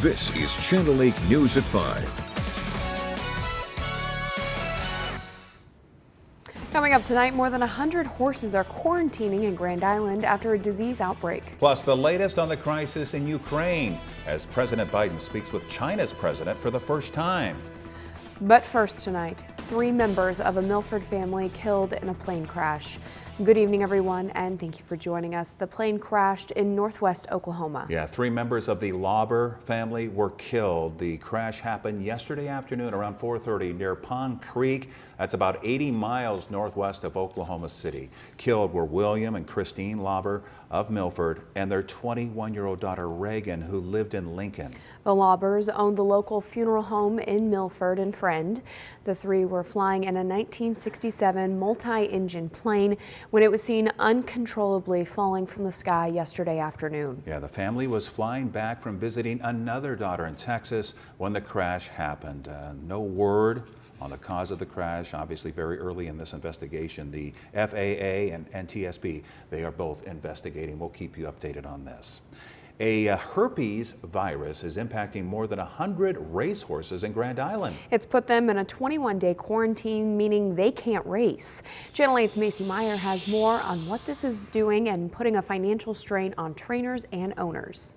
This is Channel 8 News at 5. Coming up tonight, more than 100 horses are quarantining in Grand Island after a disease outbreak. Plus, the latest on the crisis in Ukraine as President Biden speaks with China's president for the first time. But first tonight, 3 members of a Milford family killed in a plane crash. Good evening, everyone, and thank you for joining us. The plane crashed in northwest Oklahoma. Yeah, 3 members of the Lauber family were killed. The crash happened yesterday afternoon around 4:30 near Pond Creek. That's about 80 miles northwest of Oklahoma City. Killed were William and Christine Lauber of Milford and their 21-year-old daughter Reagan, who lived in Lincoln. The Laubers owned the local funeral home in Milford and Friend. The 3 were flying in a 1967 multi-engine plane when it was seen uncontrollably falling from the sky yesterday afternoon. Yeah, the family was flying back from visiting another daughter in Texas when the crash happened. No word on the cause of the crash. Obviously very early in this investigation. The FAA and NTSB, they are both investigating. We'll keep you updated on this. A herpes virus is impacting more than 100 racehorses in Grand Island. It's put them in a 21-day quarantine, meaning they can't race. Channel 8's Macy Meyer has more on what this is doing and putting a financial strain on trainers and owners.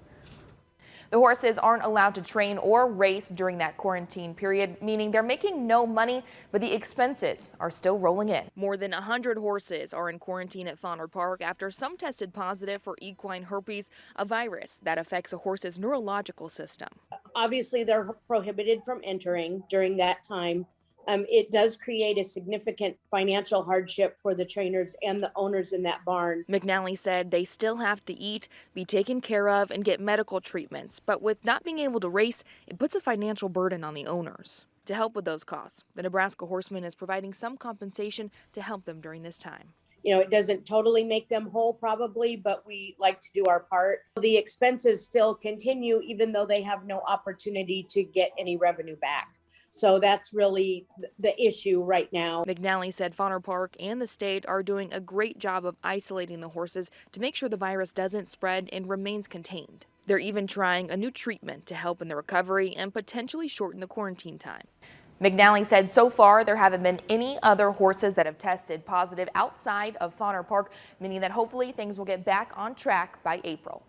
The horses aren't allowed to train or race during that quarantine period, meaning they're making no money, but the expenses are still rolling in. More than 100 horses are in quarantine at Fauner Park after some tested positive for equine herpes, a virus that affects a horse's neurological system. Obviously, they're prohibited from entering during that time. It does create a significant financial hardship for the trainers and the owners in that barn. McNally said they still have to eat, be taken care of, and get medical treatments. But with not being able to race, it puts a financial burden on the owners. To help with those costs, the Nebraska Horseman is providing some compensation to help them during this time. You know, it doesn't totally make them whole probably, but we like to do our part. The expenses still continue even though they have no opportunity to get any revenue back. So that's really the issue right now. McNally said Fauner Park and the state are doing a great job of isolating the horses to make sure the virus doesn't spread and remains contained. They're even trying a new treatment to help in the recovery and potentially shorten the quarantine time. McNally said so far there haven't been any other horses that have tested positive outside of Fauner Park, meaning that hopefully things will get back on track by April.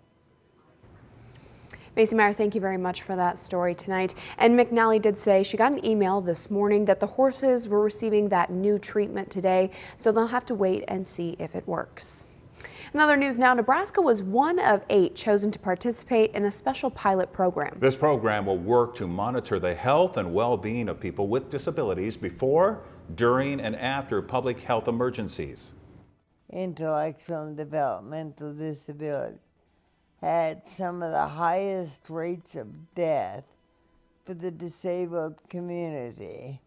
Macy Meyer, thank you very much for that story tonight. And McNally did say she got an email this morning that the horses were receiving that new treatment today, so they'll have to wait and see if it works. In other news now, Nebraska was one of 8 chosen to participate in a special pilot program. This program will work to monitor the health and well-being of people with disabilities before, during, and after public health emergencies. Intellectual and developmental disability had some of the highest rates of death for the disabled community.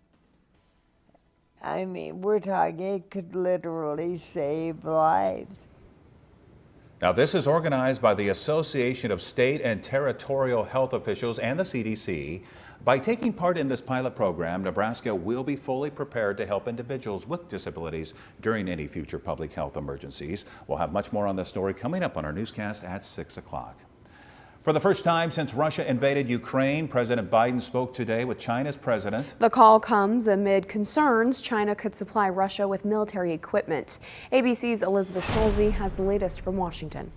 I mean, we're talking, it could literally save lives. Now, this is organized by the Association of State and Territorial Health Officials and the CDC. By taking part in this pilot program, Nebraska will be fully prepared to help individuals with disabilities during any future public health emergencies. We'll have much more on this story coming up on our newscast at 6 o'clock. For the first time since Russia invaded Ukraine, President Biden spoke today with China's president. The call comes amid concerns China could supply Russia with military equipment. ABC's Elizabeth Schulze has the latest from Washington.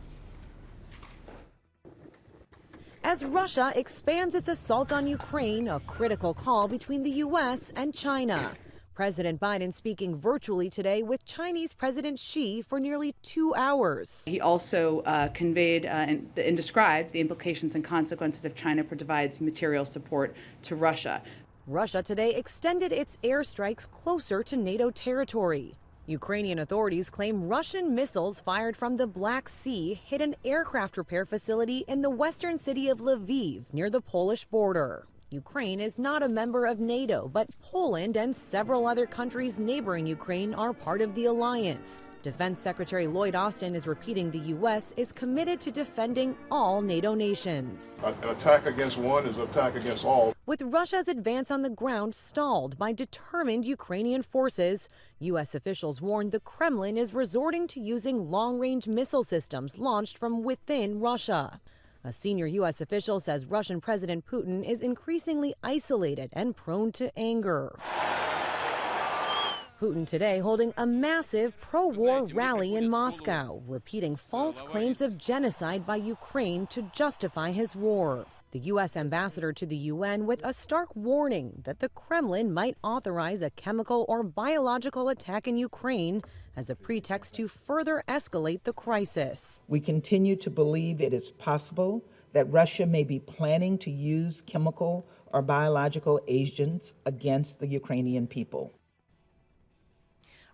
As Russia expands its assault on Ukraine, a critical call between the U.S. and China. President Biden speaking virtually today with Chinese President Xi for nearly 2 hours. He also conveyed and described the implications and consequences if China provides material support to Russia. Russia today extended its airstrikes closer to NATO territory. Ukrainian authorities claim Russian missiles fired from the Black Sea hit an aircraft repair facility in the western city of Lviv near the Polish border. Ukraine is not a member of NATO, but Poland and several other countries neighboring Ukraine are part of the alliance. Defense Secretary Lloyd Austin is repeating the U.S. is committed to defending all NATO nations. An attack against one is an attack against all. With Russia's advance on the ground stalled by determined Ukrainian forces, U.S. officials warned the Kremlin is resorting to using long-range missile systems launched from within Russia. A senior U.S. official says Russian President Putin is increasingly isolated and prone to anger. Putin today holding a massive pro-war rally in Moscow, repeating false claims of genocide by Ukraine to justify his war. The U.S. ambassador to the UN with a stark warning that the Kremlin might authorize a chemical or biological attack in Ukraine as a pretext to further escalate the crisis. We continue to believe it is possible that Russia may be planning to use chemical or biological agents against the Ukrainian people.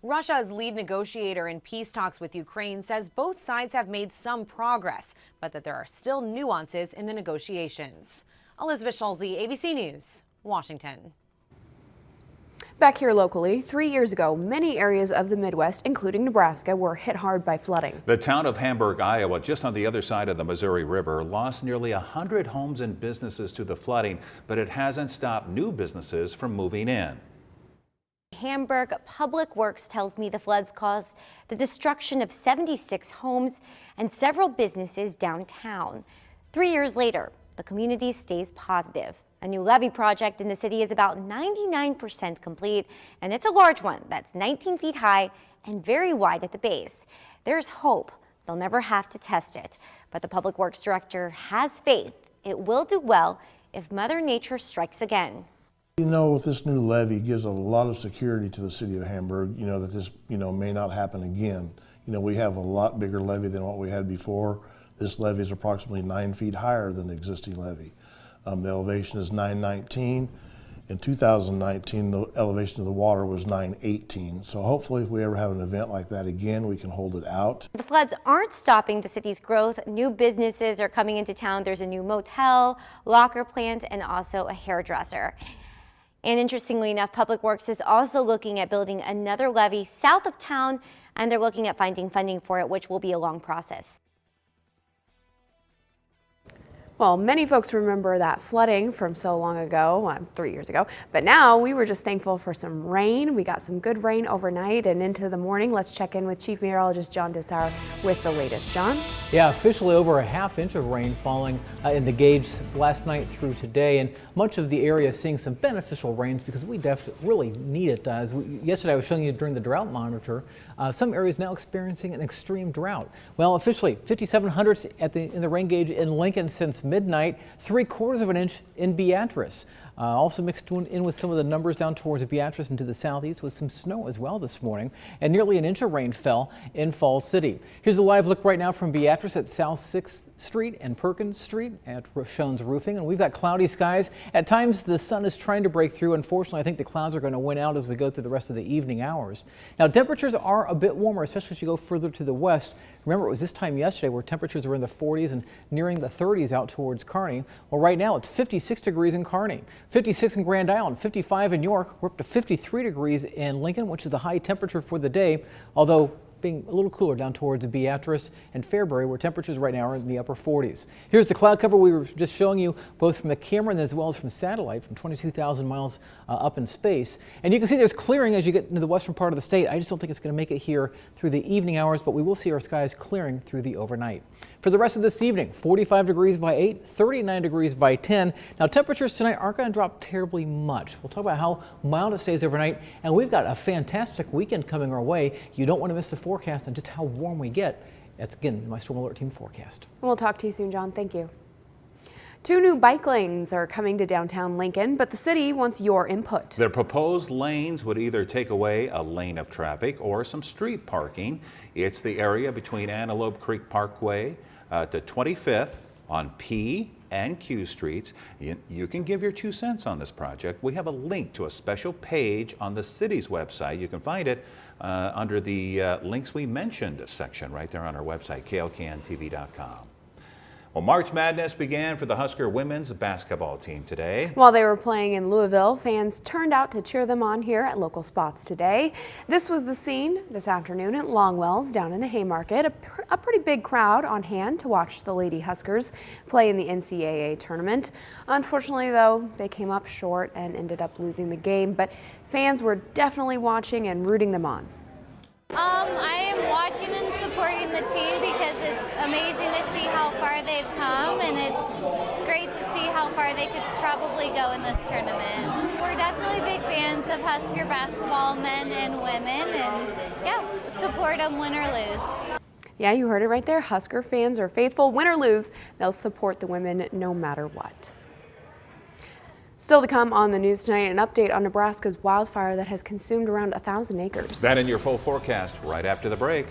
Russia's lead negotiator in peace talks with Ukraine says both sides have made some progress, but that there are still nuances in the negotiations. Elizabeth Schulze, ABC News, Washington. Back here locally, 3 years ago, many areas of the Midwest, including Nebraska, were hit hard by flooding. The town of Hamburg, Iowa, just on the other side of the Missouri River, lost nearly 100 homes and businesses to the flooding, but it hasn't stopped new businesses from moving in. Hamburg Public Works tells me the floods caused the destruction of 76 homes and several businesses downtown. 3 years later, the community stays positive. A new levee project in the city is about 99% complete, and it's a large one that's 19 feet high and very wide at the base. There's hope they'll never have to test it, but the Public Works Director has faith it will do well if Mother Nature strikes again. You know, with this new levee gives a lot of security to the city of Hamburg, that this, may not happen again. We have a lot bigger levee than what we had before. This levee is approximately 9 feet higher than the existing levee. The elevation is 919. In 2019, the elevation of the water was 918. So hopefully if we ever have an event like that again, we can hold it out. The floods aren't stopping the city's growth. New businesses are coming into town. There's a new motel, locker plant, and also a hairdresser. And interestingly enough, Public Works is also looking at building another levee south of town, and they're looking at finding funding for it, which will be a long process. Well, many folks remember that flooding from so long ago, 3 years ago, but now we were just thankful for some rain. We got some good rain overnight and into the morning. Let's check in with Chief Meteorologist John Dessauer with the latest. John? Yeah, officially over a ½ inch of rain falling in the gauge last night through today, and much of the area seeing some beneficial rains because we definitely really need it. Yesterday I was showing you during the drought monitor, some areas now experiencing an extreme drought. Well, officially 5,700 in the rain gauge in Lincoln since midnight, 3/4 of an inch in Beatrice. Also mixed in with some of the numbers down towards Beatrice and to the southeast with some snow as well this morning, and nearly an inch of rain fell in Falls City. Here's a live look right now from Beatrice at South 6th Street and Perkins Street at Schoen's Roofing, and we've got cloudy skies. At times the sun is trying to break through. Unfortunately, I think the clouds are going to win out as we go through the rest of the evening hours. Now temperatures are a bit warmer, especially as you go further to the west. Remember, it was this time yesterday where temperatures were in the 40s and nearing the 30s out towards Kearney. Well, right now it's 56 degrees in Kearney, 56 in Grand Island, 55 in York. We're up to 53 degrees in Lincoln, which is the high temperature for the day, although being a little cooler down towards Beatrice and Fairbury, where temperatures right now are in the upper 40s. Here's the cloud cover we were just showing you, both from the camera and as well as from satellite, from 22,000 miles up in space. And you can see there's clearing as you get into the western part of the state. I just don't think it's going to make it here through the evening hours, but we will see our skies clearing through the overnight. For the rest of this evening, 45 degrees by 8, 39 degrees by 10. Now temperatures tonight aren't going to drop terribly much. We'll talk about how mild it stays overnight, and we've got a fantastic weekend coming our way. You don't want to miss the forecast and just how warm we get. That's again my Storm Alert Team forecast. We'll talk to you soon, John. Thank you. 2 new bike lanes are coming to downtown Lincoln, but the city wants your input. Their proposed lanes would either take away a lane of traffic or some street parking. It's the area between Antelope Creek Parkway to 25th on P and Q Streets. You can give your 2 cents on this project. We have a link to a special page on the city's website. You can find it under the links we mentioned section right there on our website, klkntv.com. Well, March Madness began for the Husker women's basketball team today. While they were playing in Louisville, fans turned out to cheer them on here at local spots today. This was the scene this afternoon at Longwell's down in the Haymarket. A pretty big crowd on hand to watch the Lady Huskers play in the NCAA tournament. Unfortunately, though, they came up short and ended up losing the game, but fans were definitely watching and rooting them on. I am watching and supporting the team because it's a amazing to see how far they've come, and it's great to see how far they could probably go in this tournament. We're definitely big fans of Husker basketball, men and women, and yeah, support them win or lose. Yeah, you heard it right there. Husker fans are faithful. Win or lose, they'll support the women no matter what. Still to come on the news tonight, an update on Nebraska's wildfire that has consumed around 1,000 acres. That in your full forecast right after the break.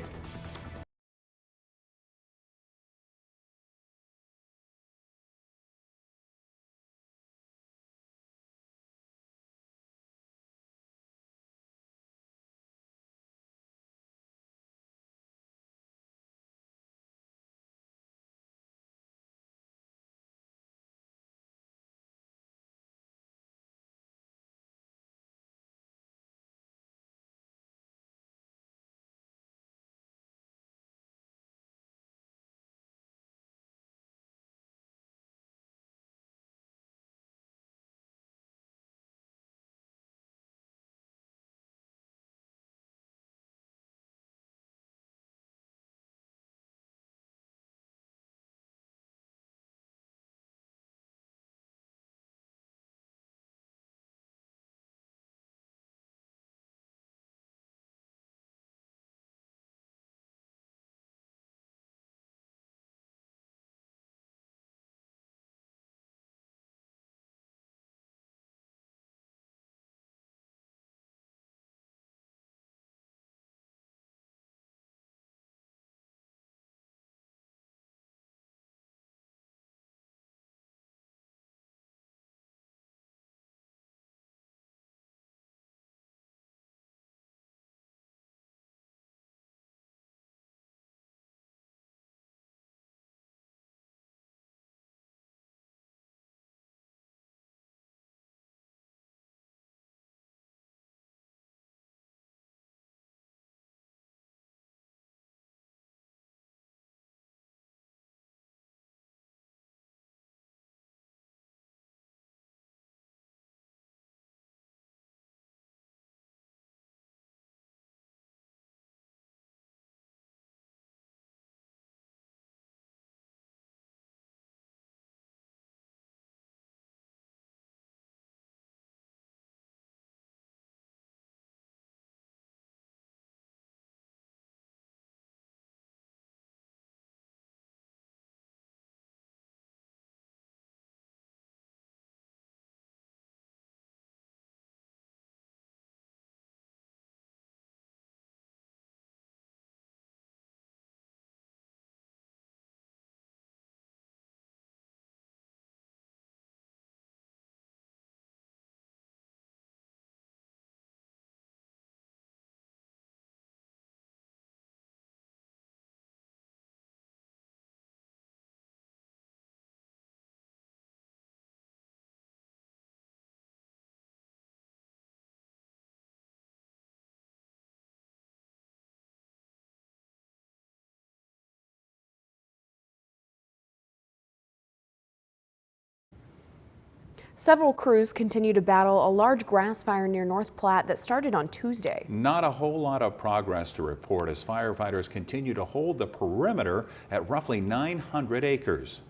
Several crews continue to battle a large grass fire near North Platte that started on Tuesday. Not a whole lot of progress to report as firefighters continue to hold the perimeter at roughly 900 acres.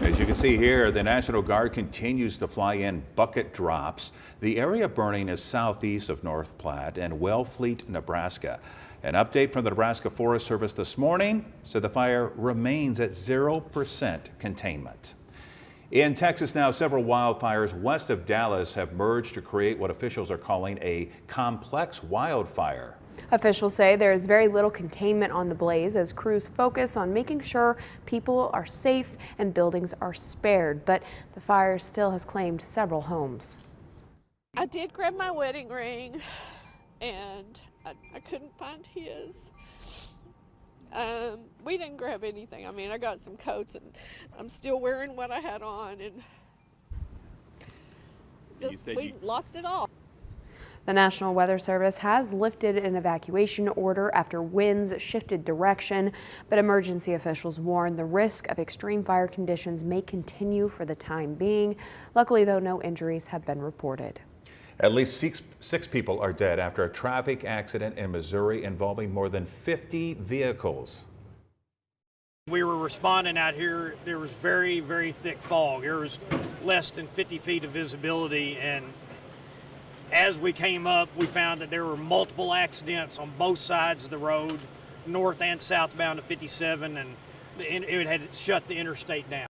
As you can see here, the National Guard continues to fly in bucket drops. The area burning is southeast of North Platte and Wellfleet, Nebraska. An update from the Nebraska Forest Service this morning said the fire remains at 0% containment. In Texas now, several wildfires west of Dallas have merged to create what officials are calling a complex wildfire. Officials say there is very little containment on the blaze as crews focus on making sure people are safe and buildings are spared, but the fire still has claimed several homes. I did grab my wedding ring and I couldn't find his. We didn't grab anything. I mean, I got some coats and I'm still wearing what I had on, and we lost it all. The National Weather Service has lifted an evacuation order after winds shifted direction, but emergency officials warn the risk of extreme fire conditions may continue for the time being. Luckily, though, no injuries have been reported. At least six people are dead after a traffic accident in Missouri involving more than 50 vehicles. We were responding out here. There was very, very thick fog. There was less than 50 feet of visibility, and as we came up, we found that there were multiple accidents on both sides of the road, north and southbound of 57, and it had shut the interstate down.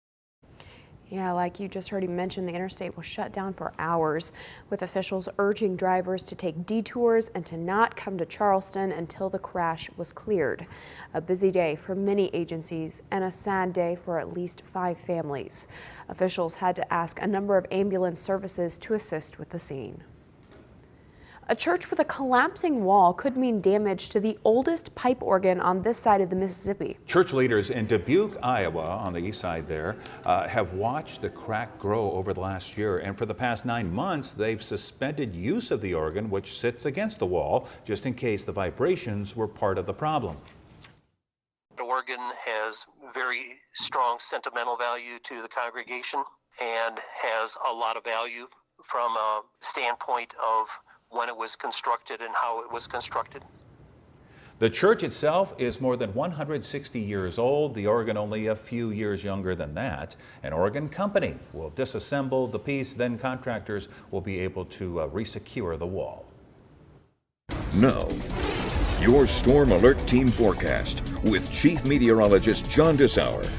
Yeah, like you just heard him mention, the interstate was shut down for hours, with officials urging drivers to take detours and to not come to Charleston until the crash was cleared. A busy day for many agencies and a sad day for at least 5 families. Officials had to ask a number of ambulance services to assist with the scene. A church with a collapsing wall could mean damage to the oldest pipe organ on this side of the Mississippi. Church leaders in Dubuque, Iowa, on the east side there, have watched the crack grow over the last year. And for the past 9 months, they've suspended use of the organ, which sits against the wall, just in case the vibrations were part of the problem. The organ has very strong sentimental value to the congregation and has a lot of value from a standpoint of when it was constructed and how it was constructed. The church itself is more than 160 years old, the organ only a few years younger than that. An organ company will disassemble the piece, then contractors will be able to resecure the wall. Now, your Storm Alert Team forecast with Chief Meteorologist John Dissauer.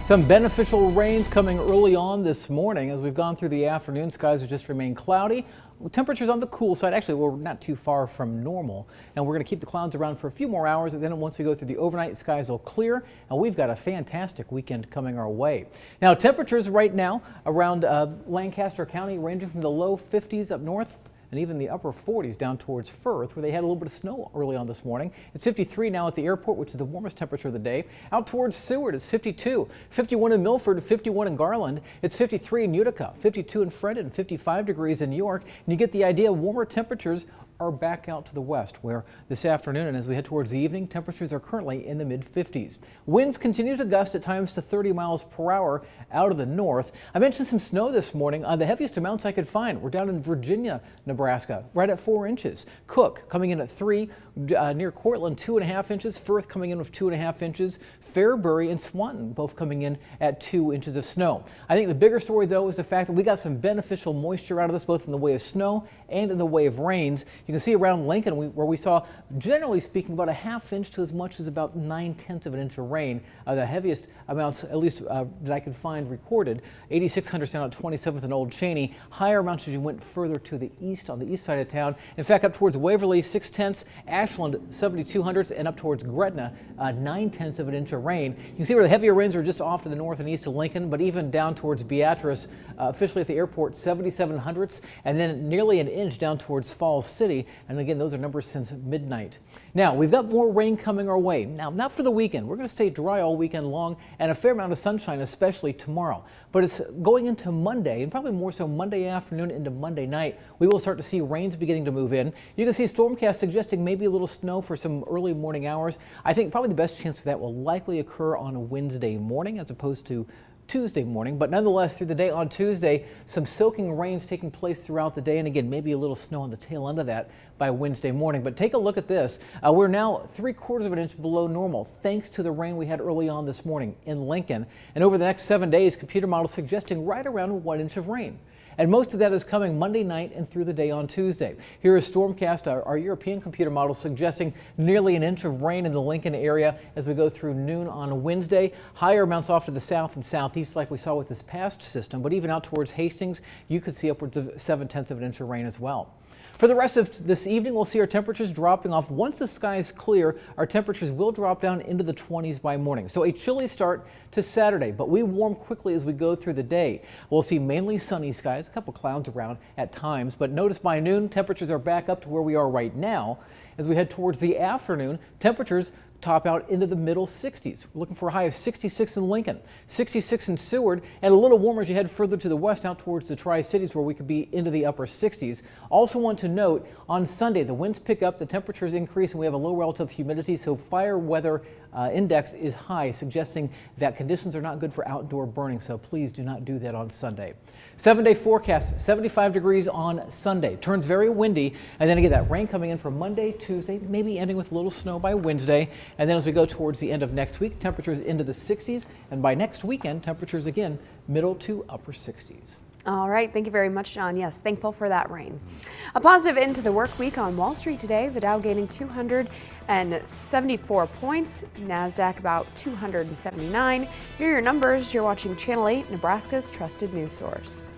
Some beneficial rains coming early on this morning. As we've gone through the afternoon, skies have just remained cloudy. Temperatures on the cool side. Actually, we're not too far from normal. And we're going to keep the clouds around for a few more hours. And then once we go through the overnight, skies will clear. And we've got a fantastic weekend coming our way. Now, temperatures right now around Lancaster County ranging from the low 50s up north and even the upper 40s down towards Firth, where they had a little bit of snow early on this morning. It's 53 now at the airport, which is the warmest temperature of the day. Out towards Seward, it's 52. 51 in Milford, 51 in Garland. It's 53 in Utica, 52 in Fredon, 55 degrees in York. And you get the idea, warmer temperatures are back out to the west, where this afternoon and as we head towards the evening, temperatures are currently in the mid-50s. Winds continue to gust at times to 30 miles per hour out of the north. I mentioned some snow this morning. The heaviest amounts I could find were down in Virginia, Nebraska, right at 4 inches. Cook coming in at 3, near Cortland 2.5 inches. Firth coming in with 2.5 inches. Fairbury and Swanton both coming in at 2 inches of snow. I think the bigger story though is the fact that we got some beneficial moisture out of this, both in the way of snow and in the way of rains. You can see around Lincoln where we saw, generally speaking, about a ½ inch to as much as about 9/10 of an inch of rain. The heaviest amounts, at least that I could find recorded, 8,600 down at 27th and Old Cheney. Higher amounts as you went further to the east, on the east side of town. In fact, up towards Waverly, 6/10, Ashland, 7,200, and up towards Gretna, 9/10 of an inch of rain. You can see where the heavier winds are just off to the north and east of Lincoln, but even down towards Beatrice, officially at the airport, 7,700, and then nearly an inch down towards Falls City. And again, those are numbers since midnight. Now, we've got more rain coming our way. Now, not for the weekend. We're going to stay dry all weekend long and a fair amount of sunshine, especially tomorrow. But it's going into Monday, and probably more so Monday afternoon into Monday night, we will start to see rains beginning to move in. You can see Stormcast suggesting maybe a little snow for some early morning hours. I think probably the best chance for that will likely occur on a Wednesday morning as opposed to Tuesday morning, but nonetheless through the day on Tuesday, some soaking rains taking place throughout the day, and again maybe a little snow on the tail end of that by Wednesday morning. But take a look at this. We're now 3/4 of an inch below normal thanks to the rain we had early on this morning in Lincoln, and over the next 7 days computer models suggesting right around 1 inch of rain. And most of that is coming Monday night and through the day on Tuesday. Here is Stormcast, our European computer model, suggesting nearly an inch of rain in the Lincoln area as we go through noon on Wednesday. Higher amounts off to the south and southeast like we saw with this past system, but even out towards Hastings, you could see upwards of 7/10 of an inch of rain as well. For the rest of this evening, we'll see our temperatures dropping off. Once the skies clear, our temperatures will drop down into the 20s by morning. So a chilly start to Saturday, but we warm quickly as we go through the day. We'll see mainly sunny skies, a couple clouds around at times, but notice by noon, temperatures are back up to where we are right now. As we head towards the afternoon, temperatures top out into the middle 60s. We're looking for a high of 66 in Lincoln, 66 in Seward, and a little warmer as you head further to the west out towards the Tri-Cities where we could be into the upper 60s. Also want to note on Sunday the winds pick up, the temperatures increase, and we have a low relative humidity, so fire weather index is high, suggesting that conditions are not good for outdoor burning, so please do not do that on Sunday. 7-day forecast, 75 degrees on Sunday. Turns very windy, and then again that rain coming in for Monday, Tuesday, maybe ending with a little snow by Wednesday. And then as we go towards the end of next week, temperatures into the 60s, and by next weekend, temperatures again middle to upper 60s. All right, thank you very much, John. Yes, thankful for that rain. A positive end to the work week on Wall Street today. The Dow gaining 274 points, NASDAQ about 279. Here are your numbers. You're watching Channel 8, Nebraska's trusted news source.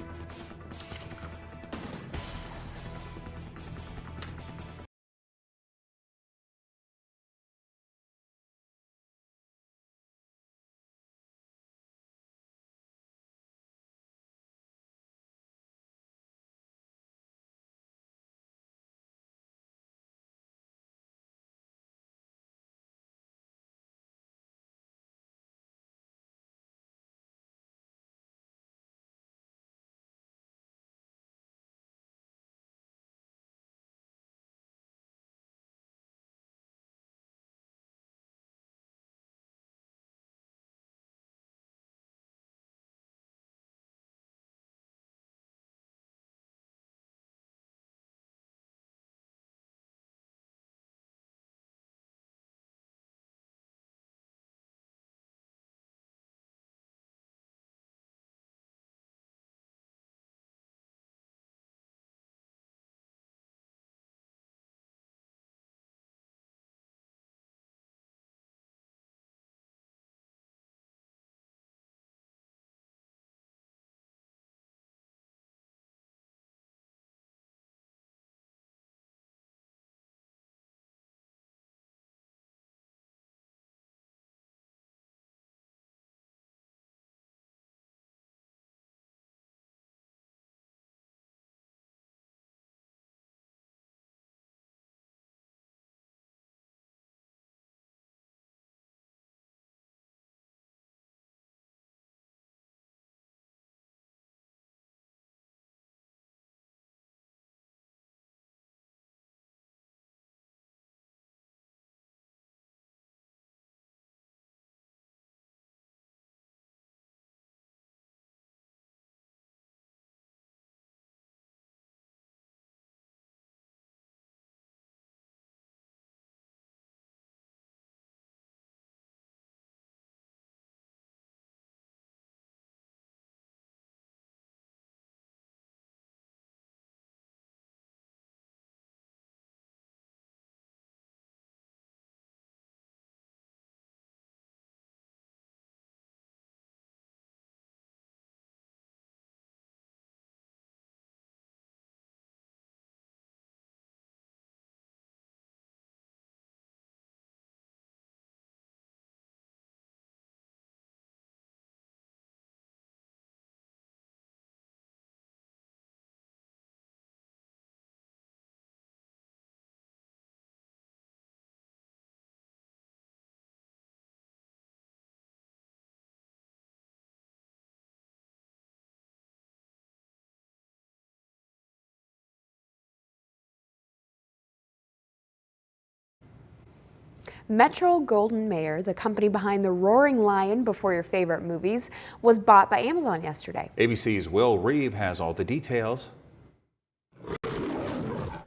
Metro-Goldwyn-Mayer, the company behind The Roaring Lion Before Your Favorite Movies, was bought by Amazon yesterday. ABC's Will Reeve has all the details.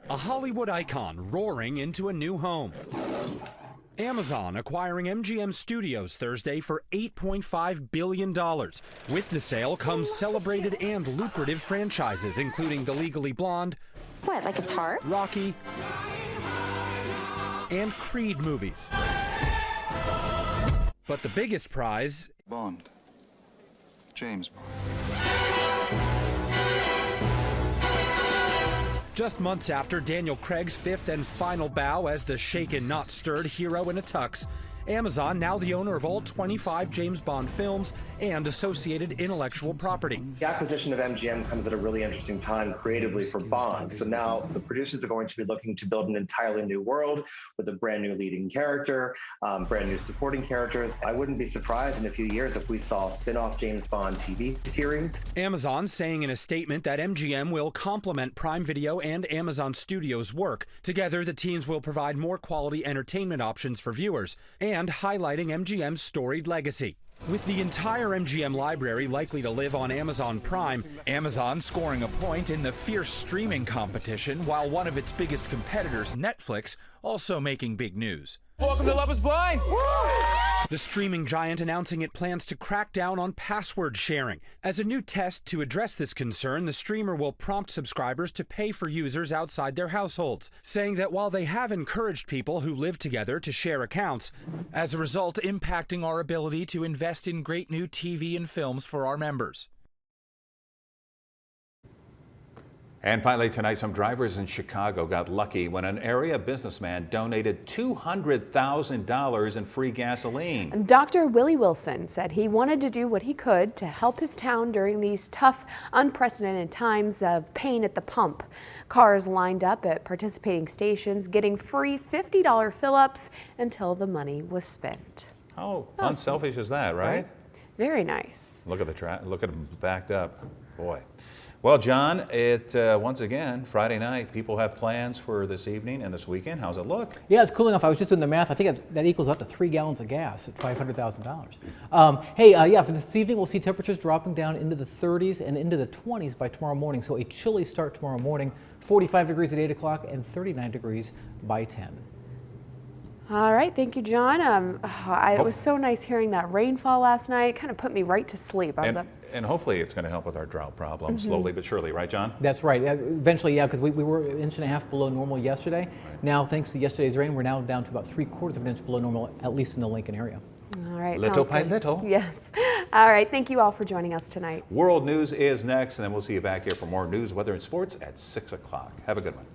A Hollywood icon roaring into a new home. Amazon acquiring MGM Studios Thursday for $8.5 billion. With the sale comes celebrated and lucrative franchises, including The Legally Blonde, What, like it's hard? Rocky, and Creed movies. But the biggest prize... Bond. James Bond. Just months after Daniel Craig's fifth and final bow as the shaken, not stirred hero in a tux, Amazon, now the owner of all 25 James Bond films and associated intellectual property. The acquisition of MGM comes at a really interesting time creatively for Bond. So now the producers are going to be looking to build an entirely new world with a brand new leading character, brand new supporting characters. I wouldn't be surprised in a few years if we saw a spin-off James Bond TV series. Amazon saying in a statement that MGM will complement Prime Video and Amazon Studios' work. Together, the teams will provide more quality entertainment options for viewers and and highlighting MGM's storied legacy. With the entire MGM library likely to live on Amazon Prime, Amazon scoring a point in the fierce streaming competition, while one of its biggest competitors, Netflix, also making big news. Welcome to Love is Blind! The streaming giant announcing it plans to crack down on password sharing. As a new test to address this concern, the streamer will prompt subscribers to pay for users outside their households, saying that while they have encouraged people who live together to share accounts, as a result impacting our ability to invest in great new TV and films for our members. And finally tonight, some drivers in Chicago got lucky when an area businessman donated $200,000 in free gasoline. Dr. Willie Wilson said he wanted to do what he could to help his town during these tough, unprecedented times of pain at the pump. Cars lined up at participating stations getting free $50 fill-ups until the money was spent. How unselfish is that, right? Very nice. Look at look at them backed up. Boy. Well, John, once again, Friday night, people have plans for this evening and this weekend. How's it look? Yeah, it's cooling off. I was just doing the math. I think that equals up to 3 gallons of gas at $500,000. Yeah, for this evening, we'll see temperatures dropping down into the 30s and into the 20s by tomorrow morning. So a chilly start tomorrow morning, 45 degrees at 8 o'clock and 39 degrees by 10. All right, thank you, John. It was so nice hearing that rainfall last night. It kind of put me right to sleep. And hopefully it's going to help with our drought problem slowly but surely, right, John? That's right. Eventually, yeah, because we were 1.5 inches below normal yesterday. Right. Now, thanks to yesterday's rain, we're now down to about 3/4 of an inch below normal, at least in the Lincoln area. All right. Little by little. Yes. All right. Thank you all for joining us tonight. World News is next, and then we'll see you back here for more news, weather, and sports at 6 o'clock. Have a good one.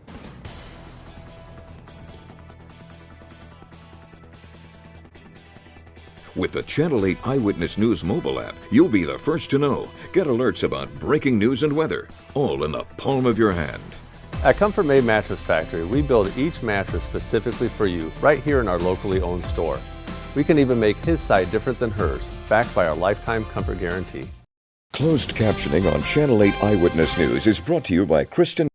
With the Channel 8 Eyewitness News mobile app, you'll be the first to know. Get alerts about breaking news and weather, all in the palm of your hand. At Comfort Made Mattress Factory, we build each mattress specifically for you, right here in our locally owned store. We can even make his side different than hers, backed by our lifetime comfort guarantee. Closed captioning on Channel 8 Eyewitness News is brought to you by Kristen